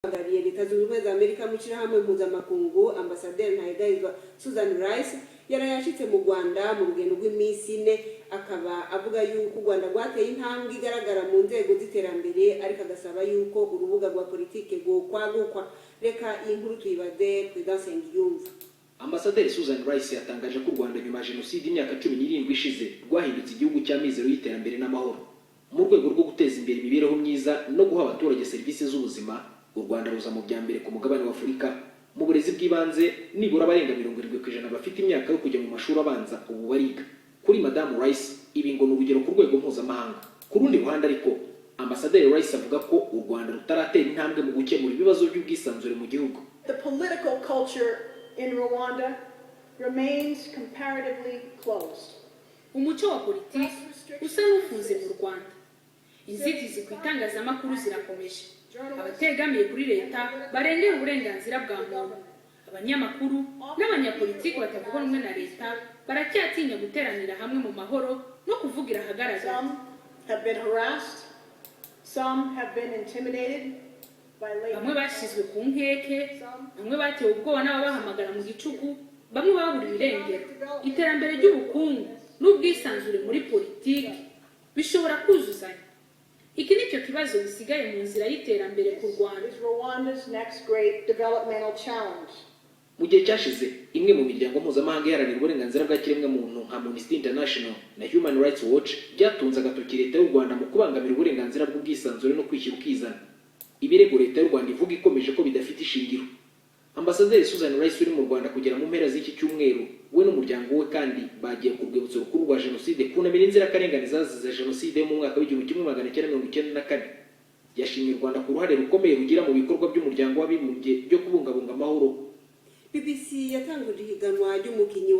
Hagarariye Leta Zunze Ubumwe za Amerika mu Shirahamwe Mpuzamakungu Ambasaderi Ntahegayezwa Susan Rice yarayashitse mu Rwanda mu rugendo rw'iminsi 4 akaba avuga yuko u Rwanda rwateye intambwe igaragara mu nzego z'iterambere ariko agasaba yuko urubuga rwa politike rwo kwagukwa. Reka iyi nkuru tuyibaze Prudence Ngiyumva. Ambasaderi Susan Rice yatangaje ko u Rwanda nyuma ya Jenoside imyaka 17 ishize rwahindutse igihugu cy'amizero y'iterambere n'amahoro mu rwego rwo guteza imbere imibereho myiza no guha abaturage serivisi z'ubuzima. U Rwanda ruza mu byambere ku mugabane wa Afurika mu burezi bw'ibanze, nibura abarenga 70% bafite imyaka yo kujya mu mashuri abanza ubu bariga. Kuri Madame Rice ibi ngo n'urugero ku rwego mpuzamahanga. Ku rundi ruhande ariko Ambasaderi Rice avuga ko u Rwanda rutaratera intambwe mu gukemura ibibazo by'ubwisanzure mu gihugu. The political culture in Rwanda remains comparatively closed. Umuco wa politiki usa n'ufunze mu Rwanda. Inzitizi ku itangazamakuru zirakomeje. Abategamiye kuri leta barengera uburenganzira bwa muntu. Abanyamakuru n'abanyapolitiki batavuga rumwe na leta baracyatinya guteranira hamwe mu mahoro no kuvugira ahagaragara. Some have been harassed, some have been intimidated by labor. Bamwe bashyizwe ku nkeke, bamwe batewe ubwoba n'ababahamagara mu gicuku, bamwe babura irengero. Iterambere ry'ubukungu n'ubwisanzure muri politiki bishobora kuzuzanya. Iki nicyo kibazo gisigaye mu nzira y'iterambere ku Rwanda. Rwanda's next great developmental challenge. Mu gihe cyashize imwe mu miryango mpuzamahanga iharanira uburenganzira bwa kiremwamuntu nka Amnesty International na Human Rights Watch byatunze agatoki leta y'u Rwanda mu kubangamira uburenganzira bw'ubwisanzure no kwishyira ukizana. Ibirego leta y'u Rwanda ivuga ikomeje ko bidafite ishingiro. Ambasaderi Susan Rice uri mu Rwanda kugera mu mpera z'iki cyumweru we n'umuryango we kandi bagiye ku rwibutso rukuru rwa Jenoside kunamira inzirakarengane zazize Jenoside mu mwaka w'1994. Yashimye u Rwanda ku ruhare rukomeye rugira mu bikorwa by'umuryango w'abibumbye byo kubungabunga amahoro. BBC yatanguje ihiganwa ry'umukinyi